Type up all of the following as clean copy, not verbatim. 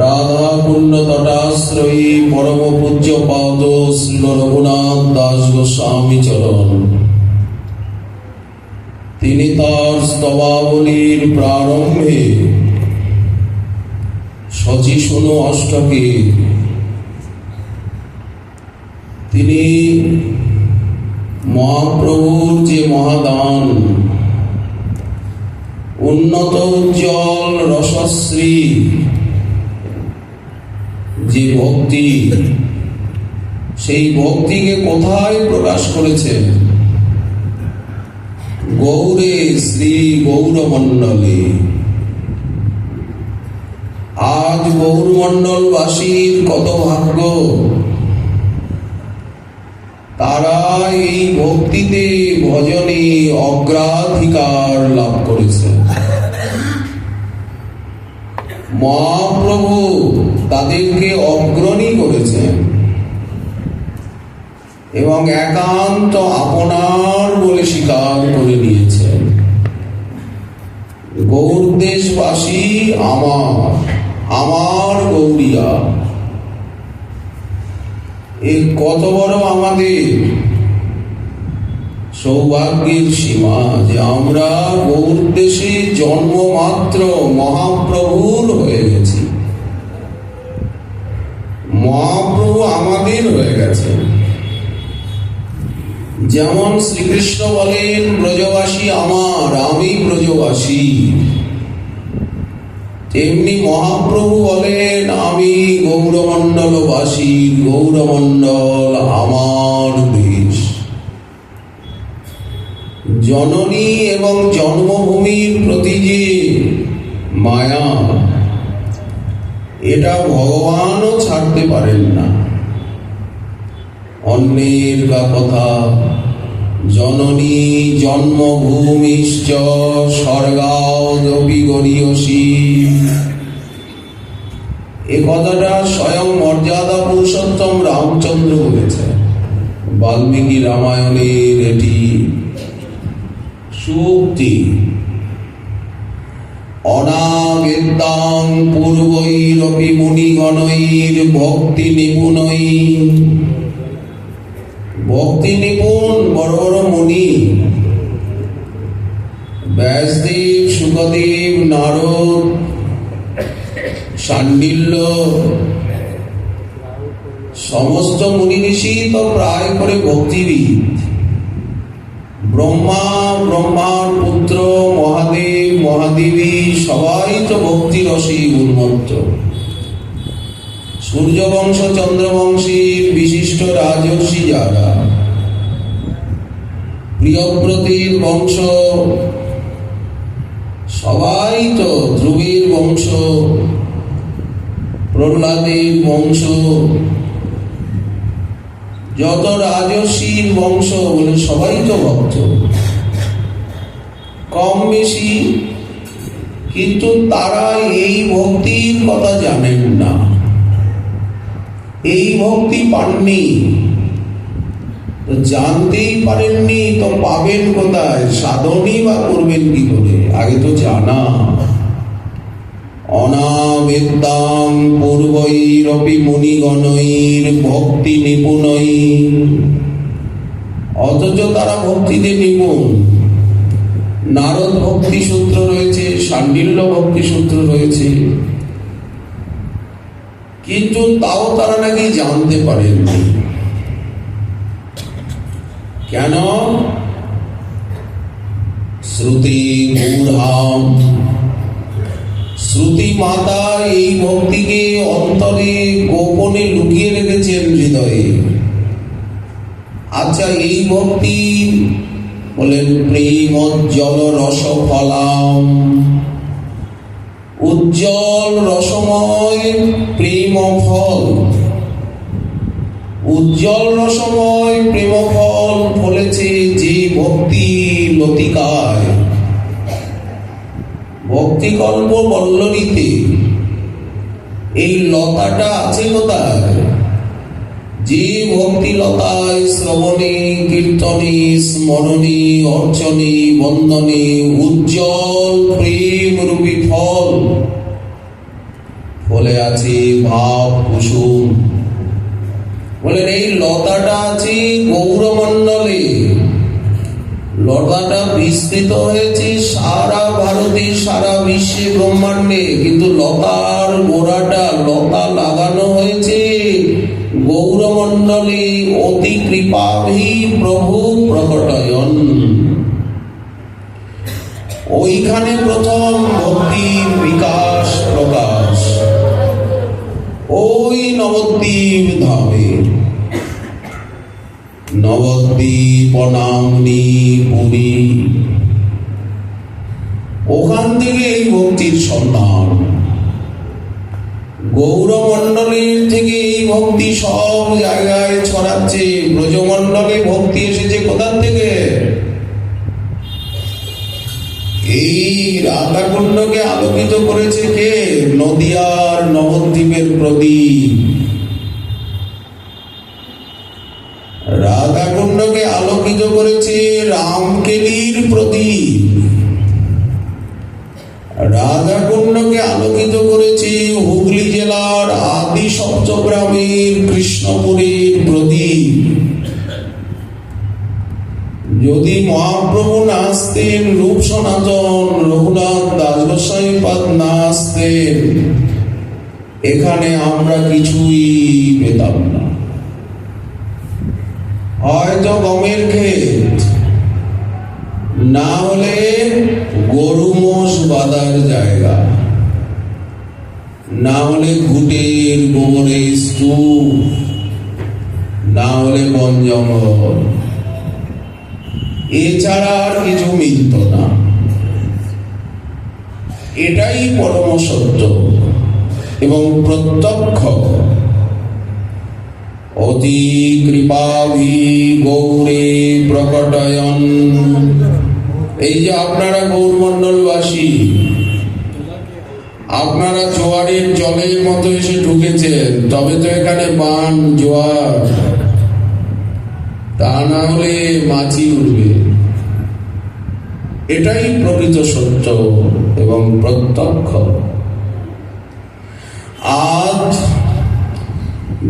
রাধা পুণ্য তটাশ্রয়ী পরম পূজ্য পাদ শ্রীল রঘুনাথ দাস গোস্বামী চরণ। তিনি তার স্তবাবলীর প্রারম্ভে শচীশুনো অষ্টকে তিনি মহাপ্রভুর যে মহাদান, উন্নত উজ্জ্বল রসশ্রী যে ভক্তি, সেই ভক্তিকে কোথায় প্রকাশ করেছেন? গৌরে শ্রী গৌরমণ্ডলে। আজ গৌরমণ্ডলবাসীর কত ভাগ্য, তারা এই ভক্তিতে ভজনে অগ্রাধিকার লাভ করেছে। মহাপ্রভু তাদেরকে অগ্রণী করেছেন এবং একান্ত আপনার বলে স্বীকার করে নিয়েছেন। গৌরদেশবাসী আমার, আমার গৌরিয়া। এ কত বড় আমাদের সৌভাগ্যের সীমা যে আমরা গৌরদেশে জন্মমাত্র মহাপ্রভুর হয়ে গেছি। মহাপ্রভু আমাদের হয়ে গেছেন। যেমন শ্রীকৃষ্ণ বলেন, ব্রজবাসী আমার, আমি ব্রজবাসী, তেমনি মহাপ্রভু বলেন, আমি গৌরমণ্ডলবাসী, গৌরমণ্ডল আমার দেশ। জননী এবং জন্মভূমির প্রতি যে মায়া, এটা ভগবানও ছাড়তে পারেন না। অন্যের কথা, জননী জন্মভূমিশ্চ স্বর্গাদপি গরীয়সী, এ কথাটা স্বয়ং মর্যাদা পুরুষোত্তম রামচন্দ্র বলেছেন। বাল্মীকি রামায়ণের এটি সুক্তি। অনাবেদ্যাং পূর্বৈরপি মুনিগণৈর ভক্তি নিপুণৈ। ভক্তি নিপুণ বড় বড় মুনি, ব্যাসদেব, শুকদেব, নারদ, শাণ্ডিল্য, সমস্ত মুনি ঋষি তো প্রায় করে ভক্তিবিদ। ব্রহ্মা, ব্রহ্মার পুত্র মহাদেব, মহাদেবী সবাই তো ভক্তি রসে উন্মত্ত। সূর্যবংশ, চন্দ্রবংশীর বিশিষ্ট রাজর্ষি যারা, প্রিয়ব্রতের বংশ, সবাই তো ধ্রুবের বংশ, প্রহ্লাদের বংশ, যত রাজর্ষির বংশ বলে সবাই তো ভক্ত কম বেশি, কিন্তু তারা এই ভক্তির কথা জানেন না, এই ভক্তি পাননি। তো জানতেই পারেননি তো পাবেন কোথায়? সাধনই বা করবেন কি করে? আগে তো জানা। অনাবেদ্যাং পূর্বৈরপি মুনিগণৈর ভক্তি নিপুণৈ। অথচ তারা ভক্তিতে নিপুণ। নারদ ভক্তি সূত্র রয়েছে, শাণ্ডিল্য ভক্তি সূত্র রয়েছে, কিন্তু তাও তারা নাকি জানতে পারেননি। কেন? শ্রুতি মূঢ়াম, শ্রুতি মাতা এই ভক্তিকে অন্তরে গোপনে লুকিয়ে রেখেছেন হৃদয়ে। আচ্ছা, এই ভক্তি বলেন প্রেমোজ্জ্বল রসফলাম, উজ্জ্বল রসময় প্রেম ফল। উজ্জ্বল রসময় প্রেম ফল ফলেছে যে ভক্তি লতিকায়, ভক্তিকল্প বল্লরীতে। এই লতাটা আছে কোথায়? যে ভক্তি লতায় শ্রবণে, কীর্তনে, স্মরণে, অর্চনে, বন্দনে উজ্জ্বল প্রেম রূপী ফল ফলে আছে ভাব কুসুম। বলেন এই লতাটা আছে গৌরমণ্ডলে, লতাটা বিস্তৃত হয়েছে সারা ভারতে, সারা বিশ্বে, ব্রহ্মাণ্ডে, কিন্তু লতার গোড়াটা, লতা লাগানো হয়েছে গৌরমণ্ডলে। অতি কৃপাভি প্রভু প্রকটয়ন। ওইখানে প্রথম ভক্তির বিকাশ প্রকাশ, ওই নবদ্বীপ ধামে। নবদ্বীপ নামনি পুরী, ওখান থেকে এই ভক্তির সন্ধান। গৌরমণ্ডলের থেকে এই ভক্তি সব জায়গায় ছড়াচ্ছে। ব্রজমণ্ডলে ভক্তি এসেছে কোথা থেকে? এই রাধাকুণ্ডকে আলোকিত করেছে কে? নদিয়ার নবদ্বীপের প্রদীপ। রাধাকুণ্ডকে আলোকিত করেছে রামকেলির প্রদীপ। রাধাকুণ্ডকে আলোকিত করেছে হুগলি জেলার আদি সপ্তগ্রামের কৃষ্ণপুরের প্রদীপ। যদি মহাপ্রভু না আসতেন, রূপ সনাতন রঘুনাথ দাস গোস্বামীপাদ না আসতেন, এখানে আমরা কিছুই পেতাম না। হয়তো গমের ক্ষেত, না হলে গরু মোষ বাঁধার জায়গা, না হলে ঘুটের গোবরের স্তূপ, না হলে বন জঙ্গল, এছাড়া আর কিছু মিলত না। এটাই পরম সত্য এবং প্রত্যক্ষ। অতি কৃপাভি গৌরে প্রকটয়ন। এই যে আপনারা গৌরমণ্ডলবাসী, আপনারা জোয়ারের জলের মতো এসে ঢুকেছেন, তবে তো এখানে বান জোয়ার, তা না হলে মাছি উঠবে। এটাই প্রকৃত সত্য এবং প্রত্যক্ষ। আজ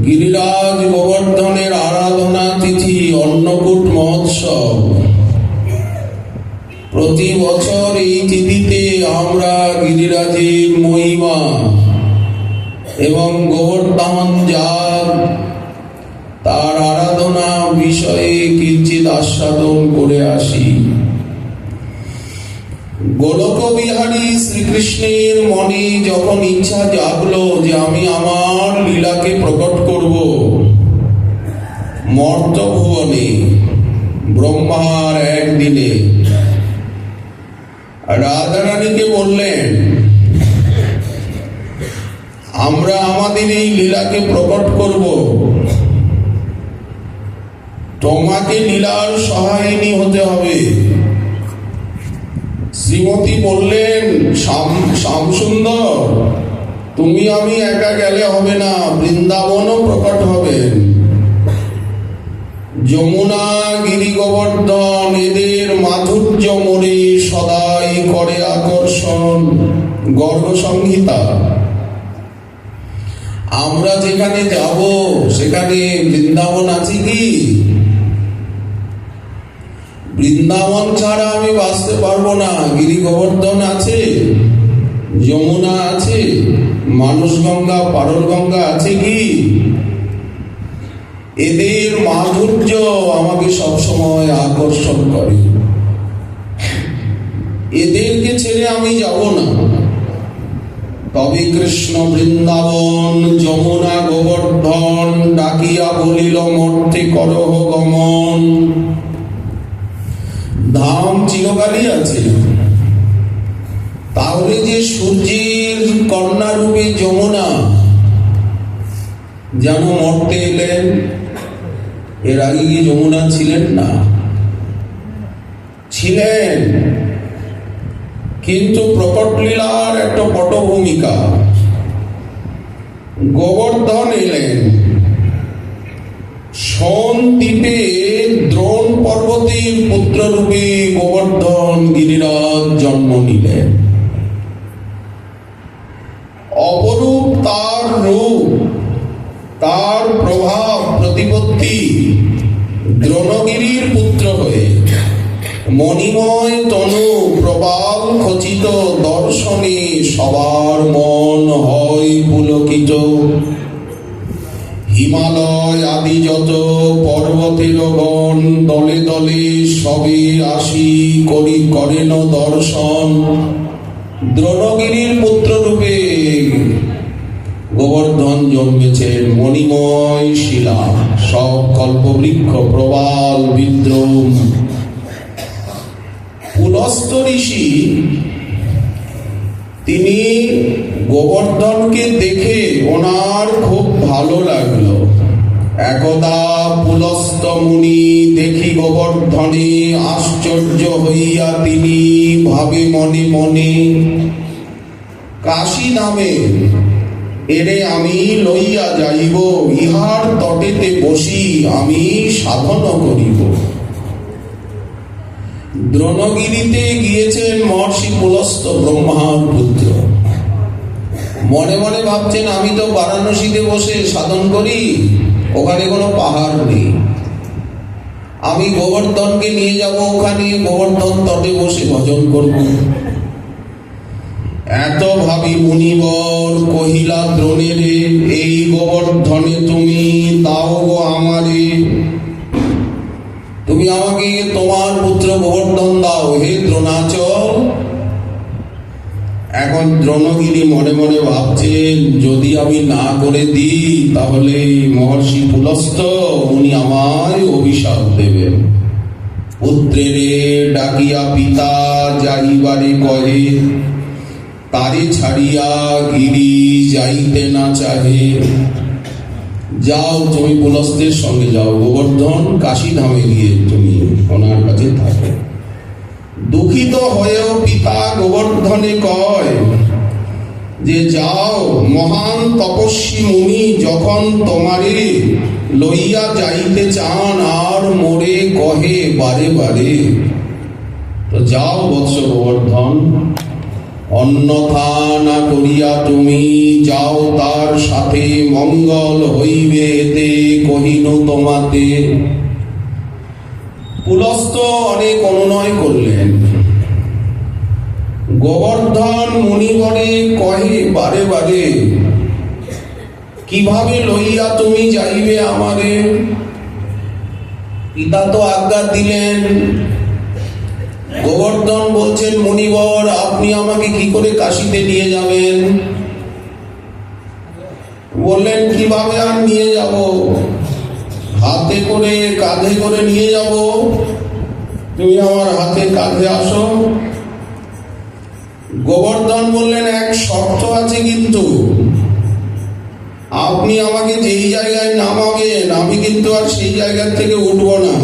গিরিরাজ গোবর্ধনের আরাধনা তিথি, অন্নকূট মহোৎসব। প্রতি বছর এই তিথিতে আমরা গিরিরাজের মহিমা এবং গোবর্ধন যাগ, তার আরাধনা বিষয়ে কিঞ্চিৎ আস্বাদন করে আসি। গোলক বিহারী শ্রীকৃষ্ণের মনে যখন ইচ্ছা জাগলো যে আমি আমার লীলাকে প্রকট করব মর্তভুবনে, ব্রহ্মার একদিনে, রাধারানীকে বললেন আমরা আমাদের এই লীলাকে প্রকট করব, তোমাকে লীলার সহায়িনী হতে হবে। শ্রীমতী বললেন শ্যামসুন্দর, তুমি আমি একা গেলে হবে না, বৃন্দাবনও প্রকট হবেন। যমুনা, গিরি, গোবর্ধন, এদের মাধুর্য মনে সদাই করে আকর্ষণ। গর্গ সংহিতা। আমরা যেখানে যাব সেখানে বৃন্দাবন আছে কি? বৃন্দাবন ছাড়া আমি বাঁচতে পারবো না। গিরি গোবর্ধন আছে, যমুনা আছে, মানস গঙ্গা, পারল গঙ্গা আছে কি? এদের মাধুর্য আমাকে সবসময় আকর্ষণ করে। এদেরকে ছেড়ে আমি যাব না। তবে কৃষ্ণ বৃন্দাবন, যমুনা, গোবর্ধন ডাকিয়া বলিল মর্তে করহ গমন। ধাম চিরকালই আছে। তাহলে যে সূর্যের কন্যা রূপে যমুনা যেন মর্তে এলেন, এর আগে কি যমুনা ছিলেন না? ছিলেন, কিন্তু প্রকট লীলার একটা পটভূমিকা। গোবর্ধন এলেন, সোন দ্বীপে দ্রোণ পর্বতের পুত্ররূপে গোবর্ধন গিরিরাজ জন্ম নিলেন। অপরূপ তার রূপ, তার প্রভাব প্রতিপত্তি দ্রোণগিরির পুত্র হয়ে মণিময় তনু প্রবাল খচিত দর্শনে সবার মন হয় পুলকিত। হিমালয় আদি যত পর্বতের গণ দলে দলে সবে আসি করেন দর্শন। দ্রোণগিরির পুত্র রূপে গোবর্ধন জন্মেছেন, মণিময় শিলা, সব কল্পবৃক্ষ প্রবাল বিদ্রোম। পুলস্ত ঋষি তিনি গোবর্ধনকে দেখে ওনার খুব ভালো লাগলো। একদা পুলস্ত মুনি দেখি গোবর্ধনে আশ্চর্য হইয়া তিনি ভাবে মনে মনে, কাশী ধামে এরে আমি লইয়া যাইব, ইহার তটেতে বসি আমি সাধন করিব। দ্রোণগিরিতে গিয়েছেন মহর্ষি পুলস্ত, ব্রহ্মার পুত্র। মনে মনে ভাবছেন আমি তো বারাণসীতে বসে সাধন করি, ওখানে কোনো পাহাড় নেই, আমি গোবর্ধনকে নিয়ে যাব ওখানে, গোবর্ধন তটে বসে ভজন করব। এত ভাবি মুনিবর কহিলা দ্রোণেরে, এই গোবর্ধনে তুমি দাও গো আমারে, তুমি আমাকে তোমার পুত্র গোবর্ধন দাও হে দ্রোণাচল। এখন দ্রোণগিরি মনে মনে ভাবছেন যদি আমি না করে দিই তাহলে মহর্ষি পুলস্ত উনি আমায় অভিশাপ দেবেন। পুত্রেরে ডাকিয়া পিতা যাইবারে কহে, তারে ছাড়িয়া গিরি যাইতে না চাহে। যাও তুমি পুলস্তের সঙ্গে যাও, গোবর্ধন কাশী ধামে গিয়ে তুমি ওনার কাছে থাকো। দুঃখিত হয়েও পিতা গোবর্ধনে কয় যে যাও, মহান তপস্বী মুনি যখন তোমারে লইয়া যাইতে চান আর মোরে কহে বারে বারে, তো যাও বৎস গোবর্ধন, অন্যথা না করিয়া তুমি যাও তার সাথে, মঙ্গল হইবে এতে কহিনু তোমাতে। পুলস্ত অনেক অনুনয় করলেন। গোবর্ধন মুনিগণে কহে বারে বারে, কিভাবে লইয়া তুমি যাইবে আমারে? পিতা তো আজ্ঞা দিলেন। গোবর্ধন বলছেন, মুনিবর আপনি আমাকে কি করে কাশীতে নিয়ে যাবেন? বললেন কিভাবে আর নিয়ে যাব, হাতে করে কাঁধে করে নিয়ে যাব, তুমি আমার হাতে কাঁধে আসো। গোবর্ধন বললেন এক শর্ত আছে, কিন্তু আপনি আমাকে যেই জায়গায় নামাবেন আমি কিন্তু আর সেই জায়গা থেকে উঠব না,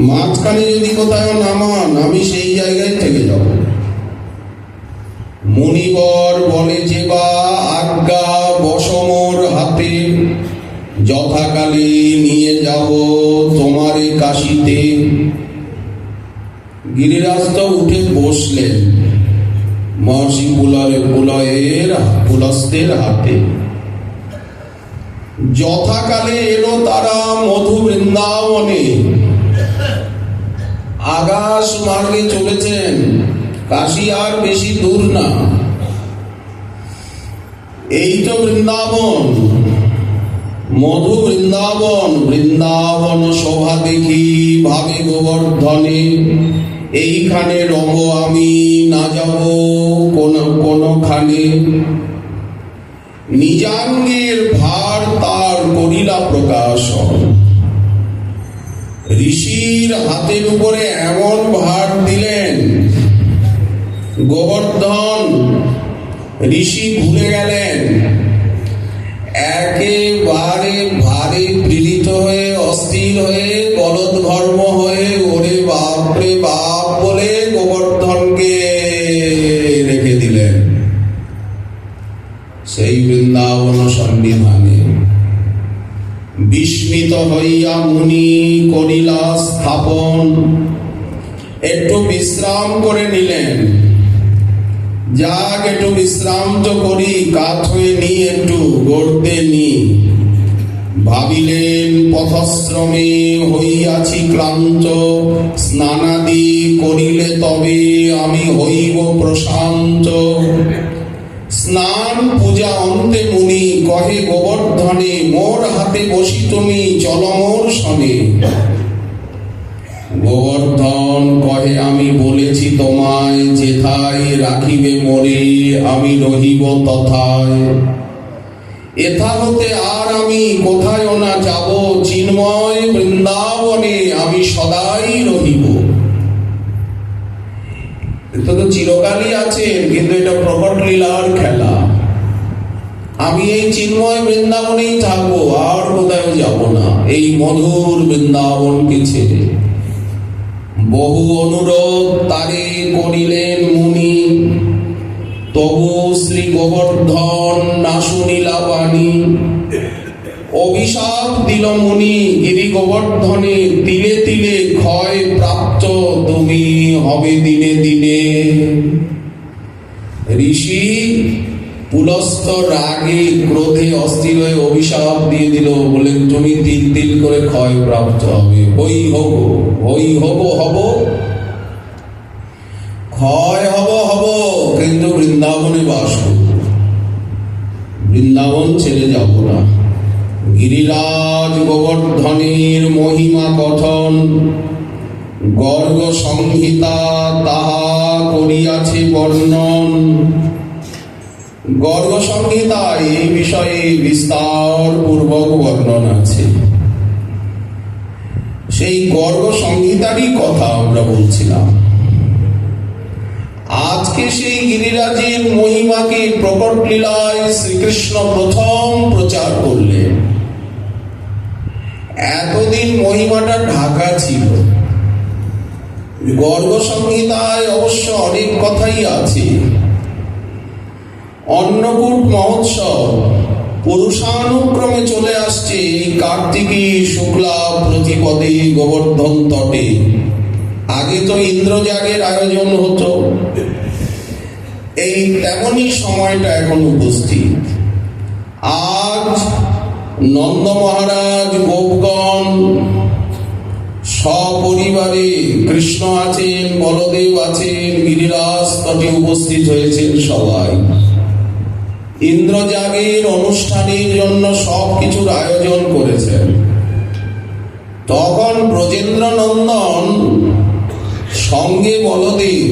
মাঝখানে যদি কোথাও নামান আমি সেই জায়গায় থেকে যাব। মুনিবর বলে যে বা আজ্ঞা বসমর হাতে, যথাকালে নিয়ে যাব তোমারে কাশীতে। গিরিরাজ তো উঠে বসলেন মহর্ষি পুলস্তের হাতে। যথাকালে এলো তারা মধু বৃন্দাবনে, আকাশ মার্গে চলেছেন, কাশী আর বেশি দূর না, এই তো বৃন্দাবন, মধু বৃন্দাবন। বৃন্দাবন শোভা দেখি ভাবে গোবর্ধনে, এইখানে রব আমি না যাব কোনখানে। নিজাঙ্গের ভার তার করিলা প্রকাশ, ঋষির হাতের উপরে এমন ভার দিলেন গোবর্ধন ঋষি ভুলে গেলেন। একেবারে ভারে পীড়িত হয়ে অস্থির হয়ে গলদ ঘর্ম হয়ে ওরে বাপ রে বাপ বলে গোবর্ধনকে রেখে দিলেন সেই বৃন্দাবন সন্নিধানে। বিস্মিত হইয়া মুনি করিলা স্থাপন, একটু বিশ্রাম করে নিলেন। যাক একটু বিশ্রাম তো করি, কাত হয়ে নি, একটু গড়তে নি। ভাবিলেন পথশ্রমে হইয়াছি ক্লান্ত, স্নানাদি করিলে তবে আমি হইব প্রশান্ত। স্নান পূজা অন্তে মুনি কহে গোবর্ধনে, মোর হাতে বসি তুমি চল মোর সনে। গোবর্ধন কহে আমি বলেছি তোমায়, যেথায় রাখিবে মোরে আমি রহিব তথায়। এথা হতে আর আমি কোথায় না যাব, চিন্ময় বৃন্দাবনে আমি সদাই রহিব। এটা তো চিরকালই আছেন, কিন্তু এটা প্রকট লীলার খেলা। আমি এই চিন্ময় বৃন্দাবনেই থাকবো, আর কোথাও যাব না, এই মধুর বৃন্দাবনকে ছেড়ে। বহু অনুরোধ তারে করিলেন মুনি, তবু শ্রী গোবর্ধন না শুনিলা বাণী। অভিশাপ দিল মুনি গিরি গোবর্ধনে, তিলে তিলে ক্ষয় প্রাপ্ত তুমি হবে দিনে দিনে। ঋষি পুলস্ত রাগে ক্রোধে অস্থির হয়ে অভিশাপ দিয়ে দিল, বলেন তুমি তিল তিল করে ক্ষয় প্রাপ্ত হবে, হই হব, হই হব হব, ক্ষয় হব হব, কিন্তু বৃন্দাবনে বাস করব, বৃন্দাবন ছেড়ে যাব না। গিরিরাজ গোবর্ধনের মহিমা কথন, গর্গ সংহিতা তাহা করিয়াছে বর্ণন। গর্গ সংহিতায় এই বিষয়ে বিস্তার পূর্বক বর্ণন আছে। সেই গর্গ সংহিতারই কথা আমরা বলছিলাম। আজকে সেই গিরিরাজের মহিমাকে প্রকট লীলায় শ্রীকৃষ্ণ প্রথম প্রচার করলেন। এতদিন মহিমাটা ঢাকা ছিল। গর্গ সংহিতায় অবশ্য অনেক কথাই আছে। অন্নকূট মহোৎসব পুরুষানুক্রমে চলে আসছে এই কার্তিকী শুক্লা প্রতিপদে গোবর্ধন তটে। আগে তো ইন্দ্রযাগের আয়োজন হতো, এই তেমনই সময়টা এখন উপস্থিত। আজ নন্দ মহারাজ, গোপগণ সপরিবারে, কৃষ্ণ আছেন, বলদেব আছেন, গিরিরাজ তটে উপস্থিত হয়েছেন সবাই। ইন্দ্রযাগের অনুষ্ঠানের জন্য সবকিছুর আয়োজন করেছেন। তখন ব্রজেন্দ্র নন্দন সঙ্গে বলদেব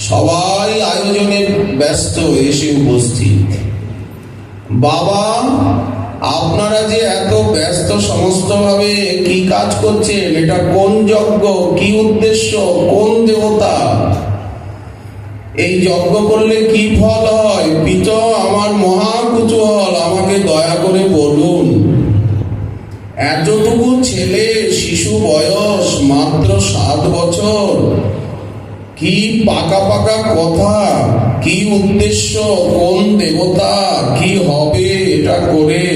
সবাই আয়োজনে ব্যস্ত, এসে উপস্থিত। বাবা, আপনারা যে এত ব্যস্ত সমস্তভাবে কি কাজ করছেন, এটা কোন যজ্ঞ, কি উদ্দেশ্য, কোন দেবতা, এই যজ্ঞ করলে কি ফল হয়? পিত, আমার মহা কুতূহল, আমাকে দয়া করে বলুন। এতটুকু ছেলে, শিশু বয়স, মাত্র 7 বছর, কি পাকা পাকা কথা, কি উদ্দেশ্য, কোন দেবতা, কি হবে এটা করে?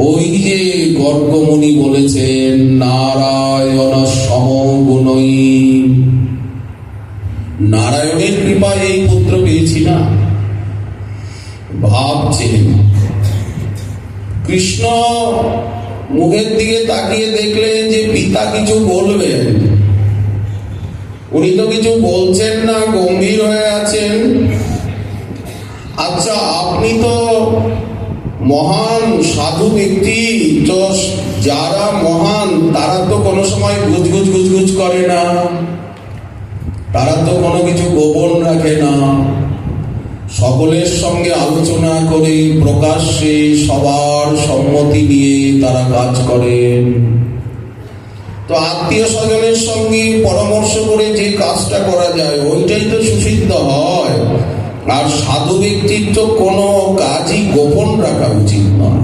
ওই যে গর্গমুনি বলেছেন, নারায়ণ সমগুণই, নারায়ণের কৃপায় এই পুত্র পেয়েছি না। ভাবছেন, কৃষ্ণ মুখের দিকে তাকিয়ে দেখলেন যে পিতা কিছু বলবেন, উনি তো কিছু বলছেন না, গম্ভীর হয়ে আছেন। আচ্ছা, আপনি তো মহান সাধু ব্যক্তি, তো যারা মহান তারা তো কোনো সময় গুজগুজ গুজগুজ করে না, তারা তো কোনো কিছু গোপন রাখে না, সকলের সঙ্গে আলোচনা করে প্রকাশ্যে সবার সম্মতি নিয়ে তারা কাজ করেন। তো আত্মীয় স্বজনের সঙ্গে পরামর্শ করে যে কাজটা করা যায় ওইটাই তো সুসিদ্ধ হয়। আর সাধু ব্যক্তির তো কোনো কাজই গোপন রাখা উচিত নয়।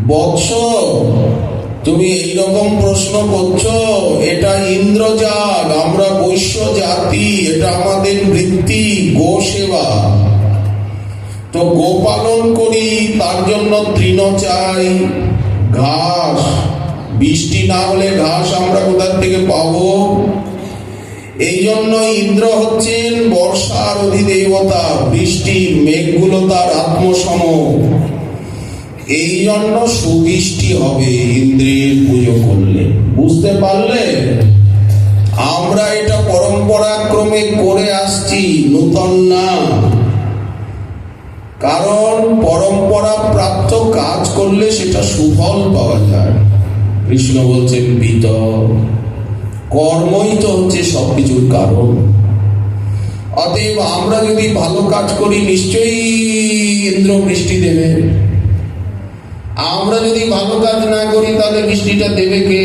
বৎস, তুমি এইরকম প্রশ্ন করছো, এটা ইন্দ্রজাগ, আমরা বৈশ্য জাতি, এটা আমাদের বৃত্তি, গো সেবা। তো গো পালন করি, তার জন্য তৃণ চাই, ঘাস। বৃষ্টি না হলে ঘাস আমরা কোথা থেকে পাবো? এই জন্য ইন্দ্র হচ্ছেন বর্ষার অধিদেবতা, বৃষ্টির মেঘগুলো তার আত্মসম। এই জন্য সুবৃষ্টি হবে ইন্দ্রের পুজো করলে। বুঝতে পারলে? আমরা এটা পরম্পরাক্রমে করে আসছি, নূতন না। কারণ পরম্পরা প্রাপ্ত কাজ করলে সেটা সুফল পাওয়া যায়। কৃষ্ণ বলছেন বিত, কর্মই তো হচ্ছে সবকিছুর কারণ। অতএব আমরা যদি ভালো কাজ করি নিশ্চয়ই ইন্দ্র বৃষ্টি দেবে। আমরা যদি ভালো কাজ না করি তাহলে বৃষ্টিটা দেবে কে?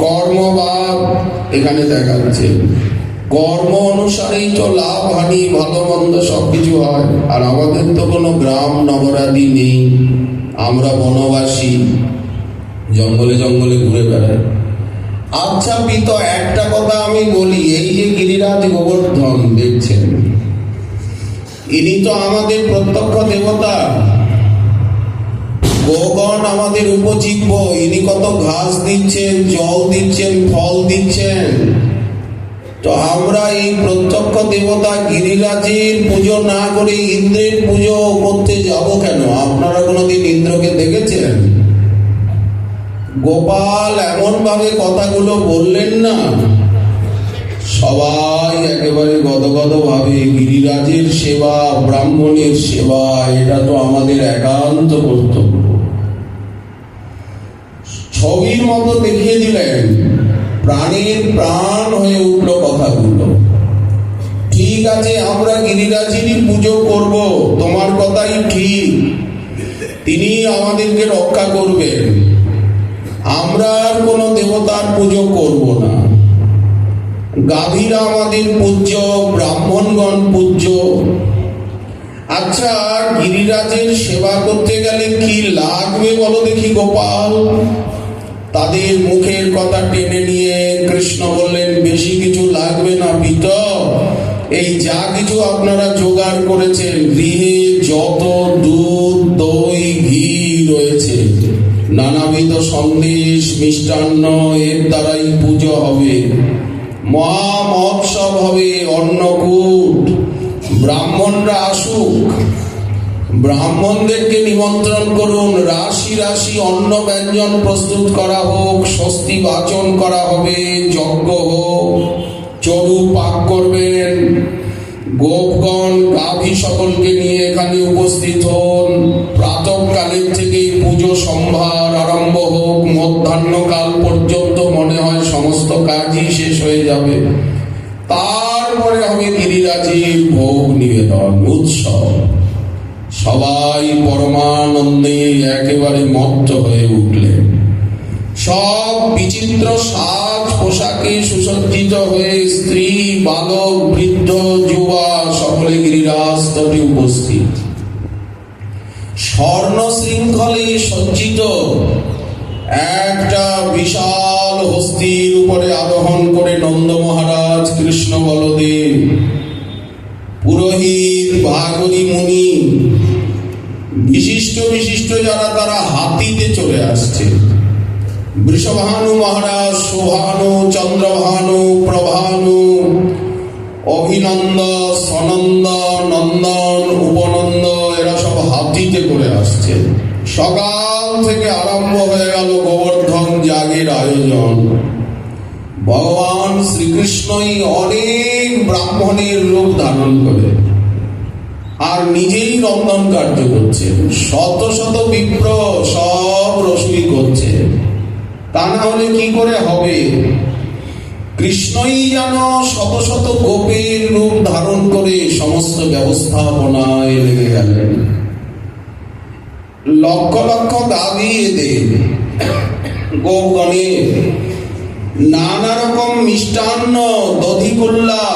কর্মভাব এখানে দেখাচ্ছে। কর্ম অনুসারেই তো লাভ হানি ভালো মন্দ সবকিছু হয়। আর আমাদের তো কোনো গ্রাম নগরাদি নেই, আমরা বনবাসী, জঙ্গলে জঙ্গলে ঘুরে বেড়াই। আচ্ছা পিত, একটা কথা আমি বলি, এই যে গিরিরাজ গোবর্ধন দেখছেন, ইনি তো আমাদের প্রত্যক্ষ দেবতা। গোগণ আমাদের উপজীব্য, ইনি কত ঘাস দিচ্ছেন, জল দিচ্ছেন, ফল দিচ্ছেন। তো আমরা এই প্রত্যক্ষ দেবতা গিরিরাজের পুজো না করে ইন্দ্রের পুজো করতে যাব কেন? আপনারা কোনোদিন ইন্দ্রকে দেখেছেন? গোপাল এমন ভাবে কথাগুলো বললেন না, সবাই একেবারে গদগদ ভাবে গিরিরাজের সেবা, ব্রাহ্মণের সেবা, এটা তো আমাদের একান্ত কর্তব্য। ছবির মতো দেখিয়ে দিলেন, প্রাণের প্রাণ হয়ে উঠল কথাগুলো। ঠিক আছে, আমরা গিরিরাজেরই পুজো করব, তোমার কথাই ঠিক, তিনি আমাদেরকে রক্ষা করবেন। আমরা আর কোনো দেবতার পুজো করব না। গাভীরা আমাদের পূজ্য, ব্রাহ্মণগণ পূজ্য। আচ্ছা, গিরিরাজের সেবা করতে গেলে কি লাগবে বলো দেখি গোপাল? তাদের মুখের কথা টেনে নিয়ে কৃষ্ণ বললেন, বেশি কিছু লাগবে না পিত। এই যা কিছু আপনারা জোগাড় করেছেন, গৃহে যত দুধ, দই, ঘি রয়েছে, নানাবিধ সন্দেশ, মিষ্টান্ন, এর দ্বারাই পুজো হবে। মহা মহোৎসব হবে, অন্নকূট। ব্রাহ্মণরা আসুক, ব্রাহ্মণদেরকে নিমন্ত্রণ করুন, রাশি রাশি অন্ন ব্যঞ্জন প্রস্তুত করা হোক, স্বস্তি বাচন করা হবে, যজ্ঞ হোক, চড়ু পাক করবেন, গোপগণ গাভী সকলকে নিয়ে এখানে উপস্থিত হন। প্রাতঃকালের থেকে পুজো সম্ভার আরম্ভ হোক, মধ্যাহ্নকাল পর্যন্ত মনে হয় সমস্ত কাজই শেষ হয়ে যাবে। তারপরে হবে গিরিরাজের ভোগ নিবেদন উৎসব। সবাই পরমানন্দে একেবারে মত্ত হয়ে উঠলেন। সব বিচিত্র সাজ পোশাকে সুসজ্জিত হয়ে স্ত্রী, বালক, বৃদ্ধ, যুবা সকলে গিরিরাজ তটে উপস্থিত। স্বর্ণ শৃঙ্খলে সজ্জিত একটা বিশাল হস্তির উপরে আরোহণ করে নন্দ মহারাজ, কৃষ্ণ বলদেব, পুরোহিত, ভাগরী মুনি, বিশিষ্ট বিশিষ্ট যারা, তারা হাতিতে চলে আসছে। বৃষভানু মহারাজ, শোভানু, চন্দ্রভানু, প্রভানু, অভিনন্দ, সনন্দ, নন্দন, উপনন্দ, এরা সব হাতিতে করে আসছে। সকাল থেকে আরম্ভ হয়ে গেল গোবর্ধন যাগের আয়োজন। ভগবান শ্রীকৃষ্ণই অনেক ব্রাহ্মণের রূপ ধারণ করে আর নিজেই রন্ধন কার্য করছে। শত শত বিপ্র সব রসুই করছে। তা না হলে কি করে হবে? কৃষ্ণই যেন শত শত গোপের রূপ ধারণ করে সমস্ত ব্যবস্থাপনায় লেগে গেলেন। লক্ষ লক্ষ গাভী এদের, গোপগণের নানা রকম মিষ্টান্ন, দধিকুল্লা,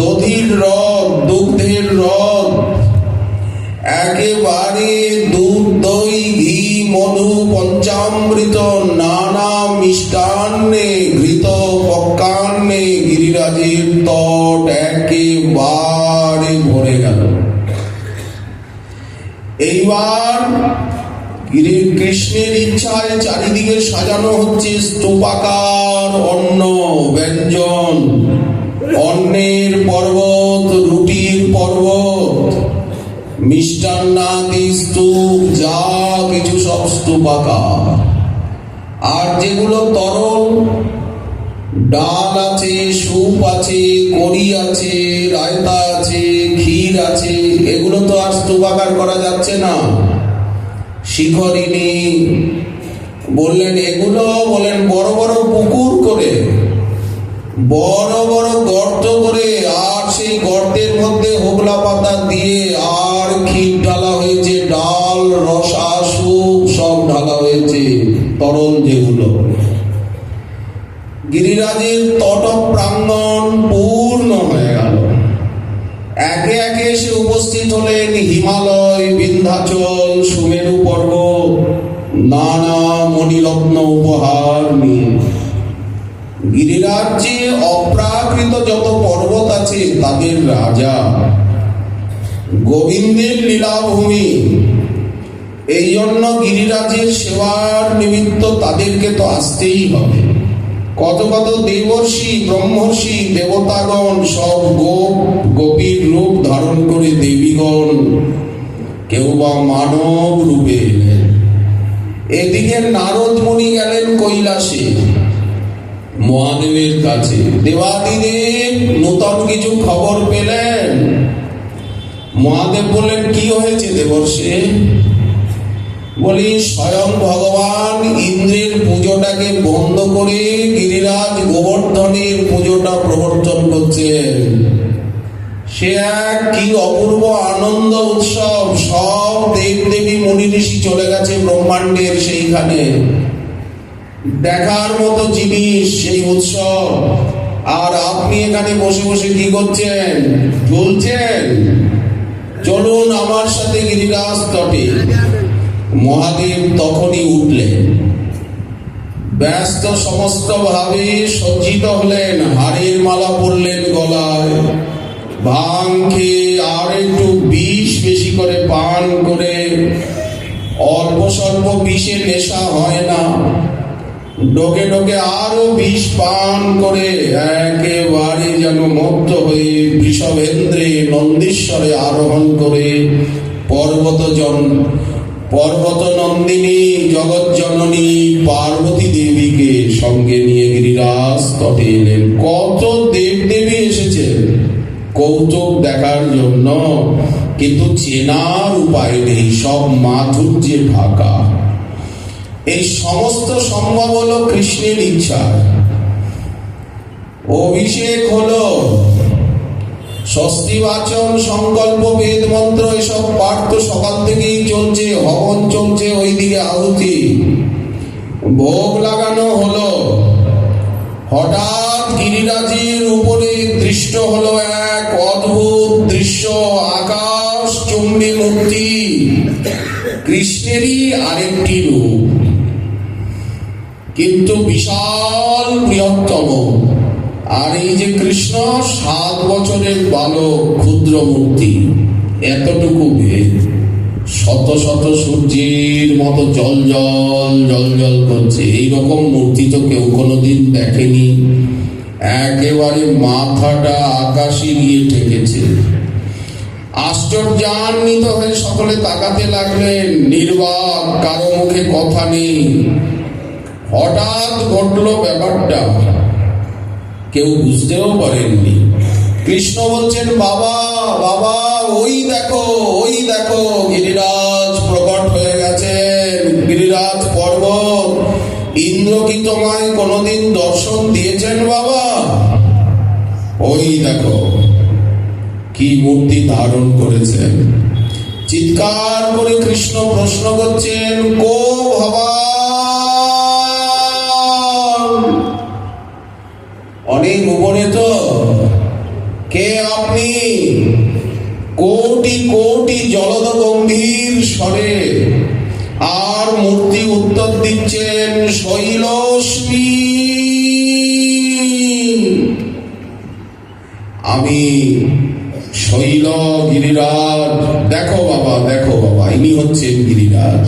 দধির রথ, দুগ্ধের রথ, একেবারে দুধ, দই, ঘি, মধু, পঞ্চামৃত, নানা মিষ্টান্নে, ঘৃত পক্কান্নে গিরিরাজের তট একেবারে ভরে গেল। এইবার কৃষ্ণের ইচ্ছায় চারিদিকে সাজানো হচ্ছে স্তূপাকার অন্ন ব্যঞ্জন। অন্নের পর্বত, রুটির পর্বত, মিষ্টান্নাদি স্তূপ, যা কিছু সব স্তূপাকার। আর যেগুলো তরল, ডাল আছে, স্যুপ আছে, কড়ি আছে, রায়তা আছে, ক্ষীর আছে, এগুলো তো আর স্তূপাকার করা যাচ্ছে না। শিখরিণী বললেন এগুলো, বলেন বড় বড় পুকুর করে, বড় বড় গর্ত করে, আর সেই গর্তের মধ্যে হোগলা পাতা দিয়ে আর ক্ষীর ঢালা হয়েছে, ডাল, রসা, স্যুপ সব ঢালা হয়েছে, তরল যেগুলো। গিরিরাজের তট প্রাঙ্গণ পূর্ণ হয়ে গেল। একে একে এসে উপস্থিত হলেন হিমালয়, বিন্ধ্যাচল, সুমেরু পর্বত, নানা মণিরত্ন উপহার নিয়ে। গিরিরাজ্যে অপ্রাকৃত যত পর্বত আছে তাদের রাজা, গোবিন্দের লীলাভূমি। এই জন্য গিরিরাজের সেবার নিমিত্ত তাদেরকে তো আসতেই হবে। কত কত দেবর্ষি, ব্রহ্মর্ষি, দেবতাগণ সব গোপ গোপীর রূপ ধারণ করে, দেবীগণ কেউ বা মানব রূপে এলেন। এদিকে নারদ মুনি গেলেন কৈলাসে মহাদেবের কাছে। দেবাদিদেব নূতন কিছু খবর পেলেন। মহাদেব বললেন কি হয়েছে দেবর্ষি? বলি স্বয়ং ভগবান ইন্দ্রের পুজোটাকে বন্ধ করে গিরিরাজ গোবর্ধনের পুজোটা প্রবর্তন করছেন। সে এক কি অপূর্ব আনন্দ উৎসব। সব দেব দেবী মুনি ঋষি চলে গেছে ব্রহ্মাণ্ডের সেইখানে, দেখার মতো জিনিস সেই উৎসব। আর আপনি এখানে বসে বসে কি করছেন? ঝুলছেন। চলুন আমার সাথে গিরিরাজ তটে। মহাদেব তখনই উঠলেন, ব্যস্ত সমস্ত ভাবে সজ্জিত হলেন, হাড়ের মালা পরলেন গলায়, ভাং খেয়ে আর একটু বিষ বেশি করে পান করে, অল্প স্বল্প বিষে নেশা হয় না, ডোকে ডোকে আরো বিষ পান করে একেবারে যেন মত্ত হয়ে বৃষভেন্দ্রে নন্দীশ্বরে আরোহণ করে পর্বত নন্দিনী জগৎ জননী পার্বতী দেবীকে সঙ্গে নিয়ে গিরিরাজ তটে এলেন। কত দেব দেবী এসেছেন কৌতুক দেখার জন্য, কিন্তু চেনার উপায় নেই, সব মাধুর্যে ঢাকা। এই সমস্ত সম্ভব হলো কৃষ্ণের ইচ্ছা। অভিষেক হলো, ষষ্ঠী বাচন, সংকল্প, বেদ মন্ত্র এসব পাঠ তো সকাল থেকেই চলছে, হবন চলছে, ওইদিকে আহুতি, ভোগ লাগানো হলো। হঠাৎ গিরিরাজের উপরে দৃষ্ট হলো এক অদ্ভুত দৃশ্য। আকাশ চুম্বী মূর্তি, কৃষ্ণেরই আরেকটি রূপ, কিন্তু বিশাল বৃহত্তম। আর এই যে কৃষ্ণ 7 বছরের বালক, ক্ষুদ্র মূর্তি, এতটুকু ভেদ, শত শত সূর্যের মতো জল জল জল জল করছে। এইরকম মূর্তি তো কেউ কোনোদিন দেখেনি। একেবারে মাথাটা আকাশে গিয়ে ঠেকেছে। আশ্চর্যান্বিত হয়ে সকলে তাকাতে লাগলেন, নির্বাক, কারো মুখে কথা নেই। হঠাৎ ঘটলো ব্যাপারটা, কেউ বুঝতেও পারেননি। কৃষ্ণ বলছেন, বাবা বাবা, ওই দেখো ওই দেখো, গিরিরাজ প্রকট হয়ে গেছেন, গিরিরাজ পর্বত। ইন্দ্র কি তোমায় কোনোদিন দর্শন দিয়েছেন বাবা? ওই দেখো কি মূর্তি ধারণ করেছেন। চিৎকার করে কৃষ্ণ প্রশ্ন করছেন, কো ভগবান? অনেক উপরে তো, কে আপনি? কোটি কোটি জলদ গম্ভীর স্বরে। আর মূর্তি উত্তর দিচ্ছেন, শৈলস্মী, আমি শৈল গিরিরাজ। দেখো বাবা, দেখো বাবা, ইনি হচ্ছেন গিরিরাজ।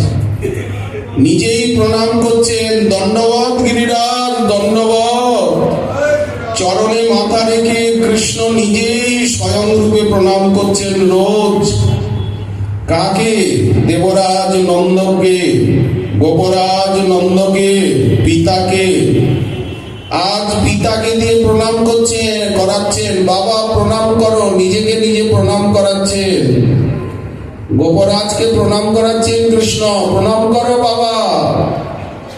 নিজেই প্রণাম করছেন, দণ্ডবত গিরিরাজ, দণ্ডবত। চরণে মাথা রেখে কৃষ্ণ কৃষ্ণ নিজেই স্বয়ং রূপে প্রণাম করছেন রোজ। কাকে? দেবরাজ নন্দকে, গোপরাজ নন্দকে, পিতাকে। আজ পিতাকে দিয়ে প্রণাম করাচ্ছেন, বাবা প্রণাম করো, নিজেকে নিজে প্রণাম করাচ্ছেন। গোপরাজকে প্রণাম করাচ্ছেন কৃষ্ণ, প্রণাম করো বাবা।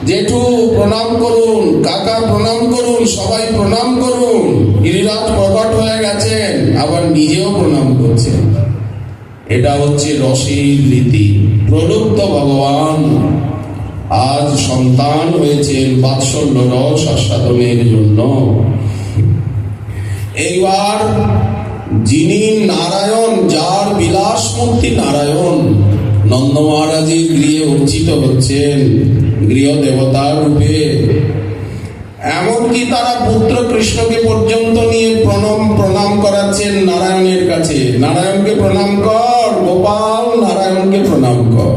জেঠু প্রণাম করুন, কাকা প্রণাম করুন, সবাই প্রণাম করুন। গিরিরাজ প্রকট হয়ে গেছেন, আবার নিজেও প্রণাম করছেন। এটা হচ্ছে রসের রীতি। প্রলুব্ধ ভগবান আজ সন্তান হয়েছেন বাৎসল্য রস আস্বাদনের জন্য। এইবার যিনি নারায়ণ, যার বিলাস মূর্তি নারায়ণ, নন্দ মহারাজের গৃহে অর্চিত হচ্ছেন গৃহ দেবতার রূপে। এমনকি তারা পুত্র কৃষ্ণকে পর্যন্ত নিয়ে প্রণাম করাচ্ছেন নারায়ণের কাছে। নারায়ণকে প্রণাম কর গোপাল, নারায়ণকে প্রণাম কর।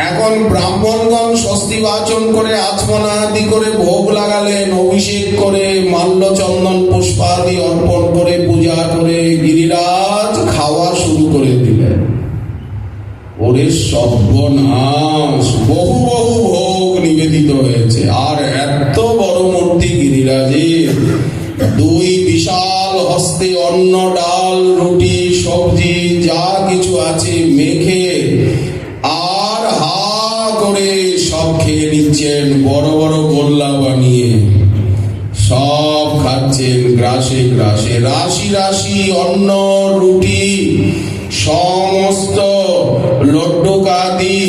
এখন ব্রাহ্মণগণ স্বস্তি বাচন করে আচমনাদি করে ভোগ লাগালেন, অভিষেক করে মাল্য চন্দন পুষ্পাদি অর্পণ করে পূজা করে গিরিরাজ খাওয়া শুরু করে দিলেন। ওরে সর্বনাশ, বহু বহু ভোগ নিবেদিত হয়েছে। আর এত বড় মূর্তি গিরিরাজের, দুই বিশাল হস্তে অন্ন ডাল রুটি সবজি যা কিছু আছে মেখে আর হা করে সব খেয়ে নিচ্ছেন, বড় বড় গোল্লা বানিয়ে সব খাচ্ছেন গ্রাসে গ্রাসে। রাশি রাশি অন্ন রুটি সমস্ত লড্ডুকাদি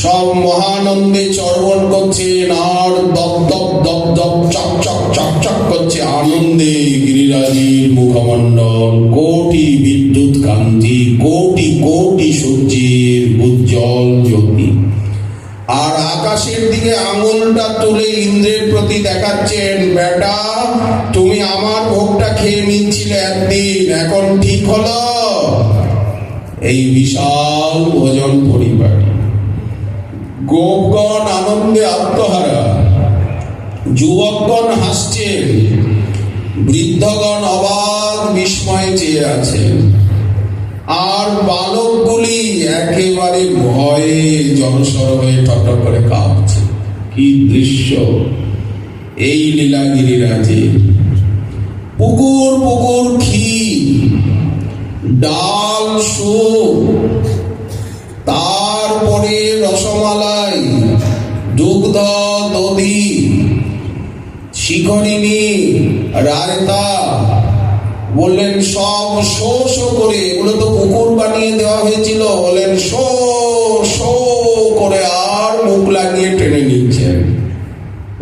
সব মহানন্দে চর্বণ করছেন, আর দপ দপ দপ দপ চক চক চক চক করছে আনন্দে গিরিরাজের মুখমণ্ডল। কোটি বিদ্যুৎ কান্তি, কোটি কোটি সূর্যের উজ্জ্বল জ্যোতি। আর আকাশের দিকে আঙুলটা তুলে ইন্দ্রের প্রতি দেখাচ্ছেন, বেটা তুমি আমার ভোগটা খেয়ে নিচ্ছিলে একদিন, এখন ঠিক হলো। এই বিশাল ভোজন পরিবার, গোপগণ আনন্দে আত্মহারা, যুবকগণ হাসছেন, বৃদ্ধগণ অবাক বিস্ময়ে চেয়ে আছেন, আর বালকগুলি একেবারে ভয়ে জনসর হয়ে টটর করে কাঁপছে। কি দৃশ্য এই লীলাগিরিরাজে! পুকুর পুকুর ক্ষীর, ডাল সুপ, তারপরে রসমালাই, দুগ্ধ দধি, শিখরিণী, রায়তা, বললেন সব শো শো করে, এগুলো তো কুকুর বানিয়ে দেওয়া হয়েছিল, বললেন শো শো করে আর মুখ লাগিয়ে টেনে নিচ্ছেন,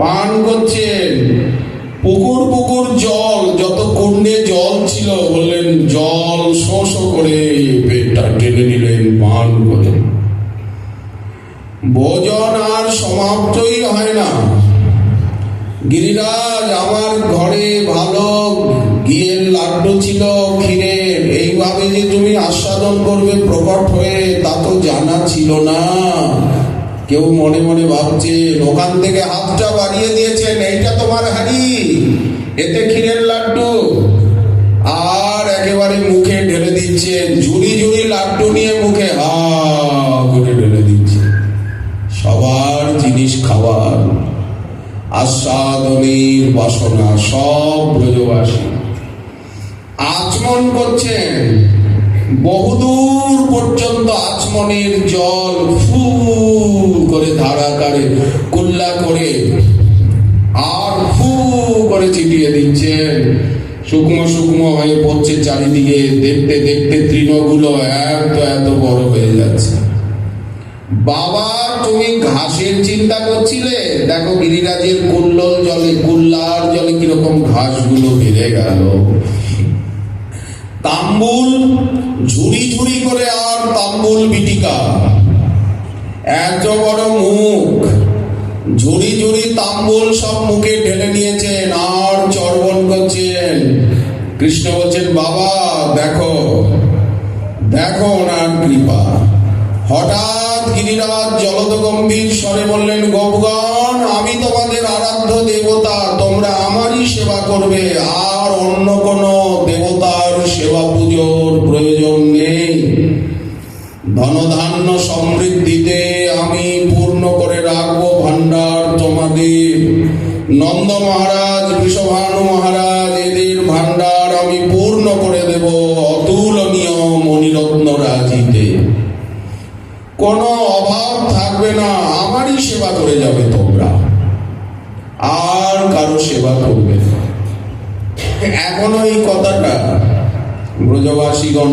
পান করছেন। পুকুর পুকুর জল, যত কুণ্ডে জল ছিল বললেন জল শো শো করে পেটটা টেনে নিলেন পান করে। ভোজন আর সমাপ্তই হয় না। গিরিরাজ, আমার ঘরে ভালো ঘিয়ের লাড্ডু ছিল ক্ষীরের, এইভাবে যে তুমি আস্বাদন করবে প্রকট হয়ে তা তো জানা ছিল না। কেউ মনে মনে ভাবছেন, ওখান থেকে হাতটা বাড়িয়ে দিয়েছেন, এইটা তোমার হাড়ি, এতে ক্ষীরের লাড্ডু, আর একেবারে মুখে ঢেলে দিচ্ছেন, ঝুড়ি ঝুড়ি লাড্ডু নিয়ে মুখে হা করে ঢেলে দিচ্ছে। সবার জিনিস খাওয়ার আস্বাদনের বাসনা সব ব্রজবাসী আচমন করছেন, বহুদূর পর্যন্ত আচমনের জল ফু করে ধারাকারে কুল্লা করে আর ফু করে ছিটিয়ে দিচ্ছেন। শুকনো শুকনো হয়ে পড়ছে চারিদিকে, দেখতে দেখতে তৃণগুলো এত এত বড় হয়ে যাচ্ছে। বাবা তুমি ঘাসের চিন্তা করছিলে, দেখো গিরিরাজের কুল্লল জলে, কুল্লার জলে কিরকম ঘাসগুলো বেড়ে গেল। তাম্বুল ঝুড়ি ঝুড়ি করে, আর তাম্বুল বিটিকা, এত বড় মুখ, ঝুড়ি ঝুড়ি তাম্বুল সব মুখে ঢেলে নিয়েছেন আর চর্বণ করছেন। কৃষ্ণ বলছেন, বাবা দেখো দেখো ওনার কৃপা। হঠাৎ গিরিরাজ জলদ গম্ভীর স্বরে বললেন, গোপগণ আমি তোমাদের আরাধ্য দেবতা, তোমরা আমারই সেবা করবে, আর অন্য কোনো দেবতার সেবা পুজোর প্রয়োজন নেই। ধনধান্য সমৃদ্ধিতে আমি পূর্ণ করে রাখবো ভান্ডার তোমাদের। নন্দ মহারাজ, বৃষভানু মহারাজ, এদের ভান্ডার আমি পূর্ণ করে দেব অতুলনীয় মণিরত্ন রাজিতে। কোনো অভাব থাকবে না, আমারই সেবা করে যাবে তোমরা, আর কারো সেবা করবে না। এখনো এই কথাটা ব্রজবাসীগণ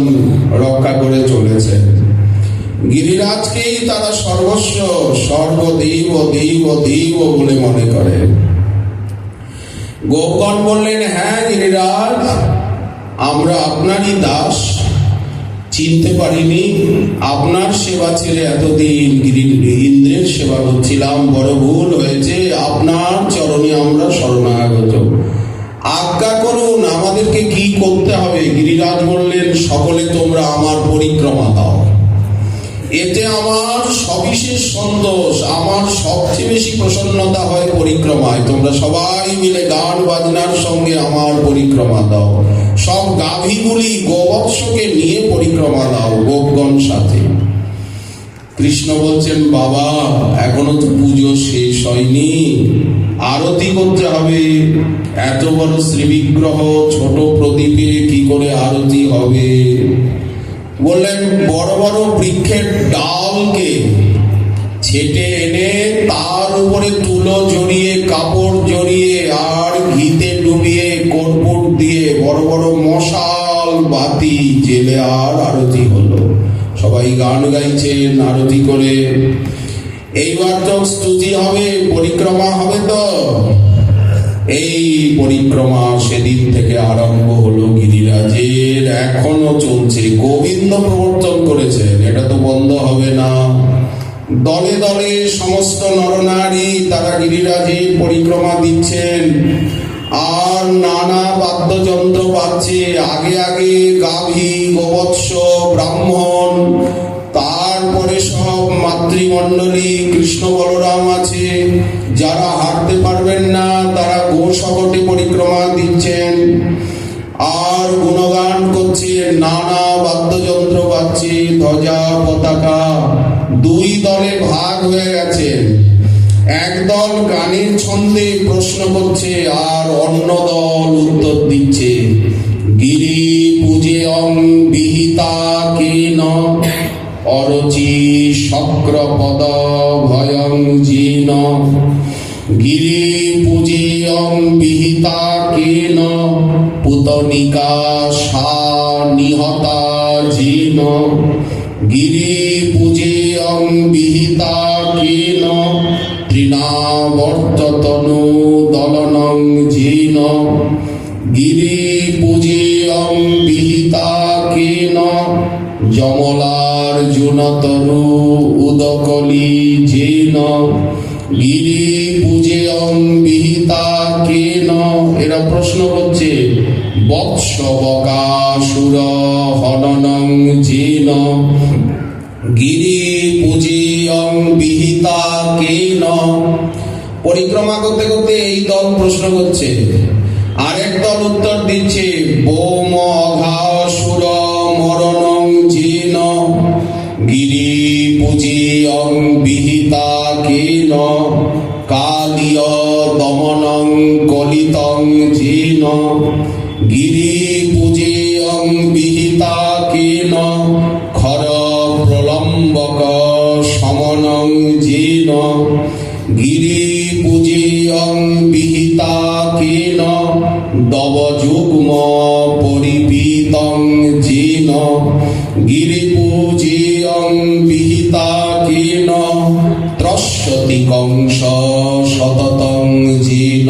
রক্ষা করে চলেছে। গিরিরাজকেই তারা সর্বস্ব, সর্বদেব দেব দেব বলে মনে করে। গোপগণ বললেন, হ্যাঁ গিরিরাজ, আমরা আপনারই দাস, চিনতে পারিনি। আপনার সেবা ছেড়ে এতদিন ইন্দ্রের সেবা করছিলাম, বড় ভুল হয়েছে। আপনার চরণে আমরা শরণাগত, আজ্ঞা করুন, আমাদেরকে কি করতে হবে? গিরিরাজ বললেন, সকলে তোমরা আমার পরিক্রমা দাও, এতে আমার সবিশেষ সন্তোষ, আমার সবচেয়ে বেশি প্রসন্নতা হয় পরিক্রমায়। তোমরা সবাই মিলে গান বাজনার সঙ্গে আমার পরিক্রমা দাও। সব গাভীগুলি গোবৎসকে নিয়ে পরিক্রমা দাও গোপগণ সাথে। কৃষ্ণ বলছেন, বাবা এখনো তো পুজো শেষ হয়নি, আরতি করতে হবে। এত বড় শ্রীবিগ্রহ, ছোট প্রদীপে কি করে আরতি হবে? বললেন, বড় বড় বৃক্ষের ডালকে ছেটে এনে তার উপরে তুলো জড়িয়ে, কাপড় জড়িয়ে, আর ঘিতে ডুবিয়ে, কর্পূর দিয়ে বড় বড় মশাল বাতি জেলে আর আরতি হলো। সবাই গান গাইছেন আরতি করে। এইবার তো স্তুতি হবে, পরিক্রমা হবে। তো এই পরিক্রমা সেদিন থেকে আরম্ভ হলো গিরিরাজের, এখনো চলছে। গোবিন্দ প্রবর্তন করেছেন, এটা তো বন্ধ হবে না। দলে দলে সমস্ত নরনারী তারা গিরিরাজের পরিক্রমা দিচ্ছেন, আর নানা বাদ্যযন্ত্র বাজছে। আগে আগে গাভী, গোবৎস, ব্রাহ্মণ, তারপরে সব মাতৃমণ্ডলী, কৃষ্ণ বলরাম আছে। যারা হাঁটতে পারবেন না তারা গোশকটে পরিক্রমা দিচ্ছেন আর গুণগান করছে। নানা বাদ্যযন্ত্র বাজছে, ধ্বজা পতাকা। দুই দলে ভাগ হয়ে গেছে। একদল গানের ছন্দে প্রশ্ন করছে, আর অন্য দল উত্তর দিচ্ছে। গিরি পূজেয়ং বিহিতা কেন অরচি শক্রপদ ভয়ং জিন। গিরি পূজেয়ং বিহিতা কেন পুতনিকা সা নিহতা জিন। গিরি পূজেয়ং বিহিতা কেন তৃণাবর্ততনু দলনং জিন। গিরি পূজেয়ং বিহিতা কেন যমলার্জুনতরু উদকলি জেন। গিরি পূজেয়ং বিহিতা কেন, এরা প্রশ্ন করছে, বৎস বকাসুর হননং জেন। গিরি পূজেয়ং বিহিতা কেন। পরিক্রমা করতে করতে এই দল প্রশ্ন করছে, আরেক দল উত্তর দিচ্ছে, বোম অঘাসুর মরণং জেন। গিরি পূজেয়ং বিহিতা কেন কালিয় দমনং কলিতং জেন। গিরি পূজেয়ং বিহিতা কেন খর প্রলম্বক সমনং জেন। গিরি পূজেয়ং বিহিতা কেন দবযুগ্ম পরিপীতং জেন। গিরি পূজেয়ং বিহিতা কেন ত্রস্যতি কংস সততং জেন।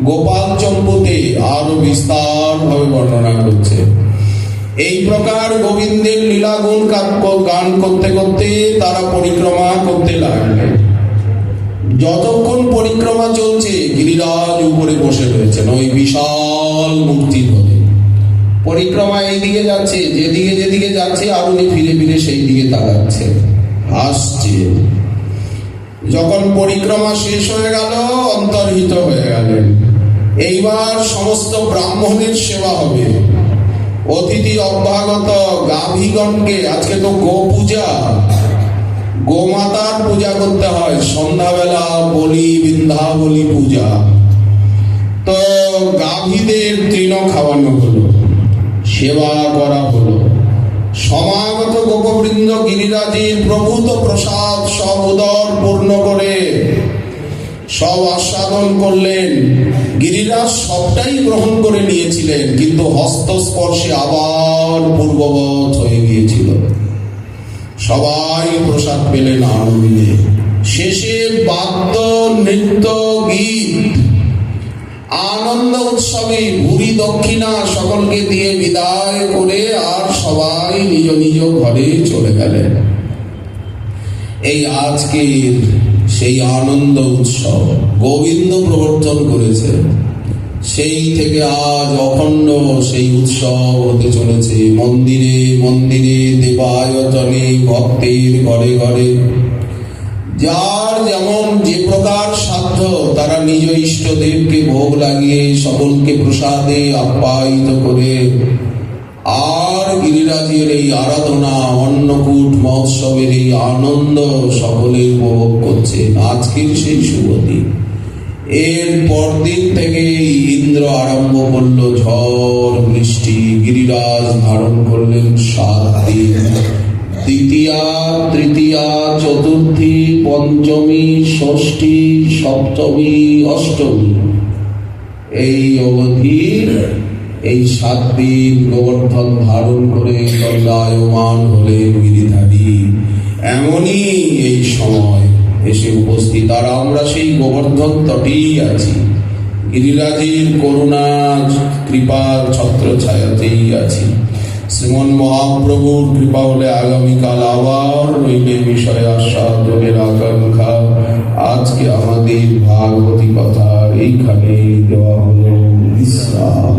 গোপাল চম্পুতে আরো বিস্তার ভাবে বর্ণনা করছে। এই প্রকার গোবিন্দের লীলাগুণ কাব্য গান করতে করতে তারা পরিক্রমা করতে লাগলেন। যতক্ষণ পরিক্রমা চলছে গিরিরাজ উপরে বসে রয়েছেন ওই বিশাল মূর্তি ধরে। পরিক্রমা এইদিকে যাচ্ছে, যেদিকে যেদিকে যাচ্ছে আর উনি ফিরে ফিরে সেই দিকে তাকাচ্ছে, হাসছে। যখন পরিক্রমা শেষ হয়ে গেল অন্তর্হিত হয়ে গেলেন। এইবার সমস্ত ব্রাহ্মণের সেবা হবে। অতিথি অভ্যাগত গাভীগণকে, আজকে তো গো পূজা, গোমাতার পূজা করতে হয় সন্ধ্যাবেলা, বলি বৃন্দাবলী পূজা। তো গাভীদের তৃণ খাওয়ানো হলো, সেবা করা হলো। সমাগত গোপবৃন্দ গিরিরাজের প্রভূত প্রসাদ সব উদর পূর্ণ করে সব আস্বাদন করলেন। গিরিরাজ সবটাই গ্রহণ করে নিয়েছিলেন, কিন্তু হস্তস্পর্শে আবার পূর্ববৎ হয়ে গিয়েছিল। সবাই প্রসাদ পেলেন আনন্দে। শেষে বাদ্য, নৃত্য, গীত, আনন্দ উৎসবে ভুরি দক্ষিণা সকলকে দিয়ে বিদায় করে আর সবাই নিজ নিজ ঘরে চলে গেলেন। এই আজকের সেই আনন্দ উৎসব গোবিন্দ প্রবর্তন করেছে। সেই থেকে আজ অখণ্ড সেই উৎসব হতে চলেছে। মন্দিরে মন্দিরে, দেবায়তনে, ভক্তের ঘরে ঘরে, যার যেমন যে প্রকার সাধ্য তারা নিজ ইষ্টদেবকে ভোগ লাগিয়ে সকলকে প্রসাদে আপ্যায়িত করে আর গিরিরাজের এই আরাধনা, অন্নকূট মহোৎসবের এই আনন্দ সকলে উপভোগ করছেন। আজকের সেই শুভ দিন। এর পরদিন থেকে ইন্দ্র আরম্ভ করলো ঝড় বৃষ্টি। গিরিরাজ ধারণ করলেন 7 দিন। দ্বিতীয়া, তৃতীয়া, চতুর্থী, পঞ্চমী, ষষ্ঠী, সপ্তমী, অষ্টমী, এই অবধি এই 7 দিন গোবর্ধন ধারণ করে দণ্ডায়মান হলেন গিরিধারী। এমনই এই সময় এসে উপস্থিত, আর আমরা সেই গোবর্ধন তটেই আছি, গিরিরাজের করুণা কৃপার ছত্র ছায়াতেই আছি। শ্রীমন মহাপ্রভুর কৃপা হলে আগামীকাল আবার রইলে বিষয় আস্বাদনের আকাঙ্ক্ষা। আজকে আমাদের ভাগবতী কথা এইখানে দেওয়া হলো বিশ্রাম।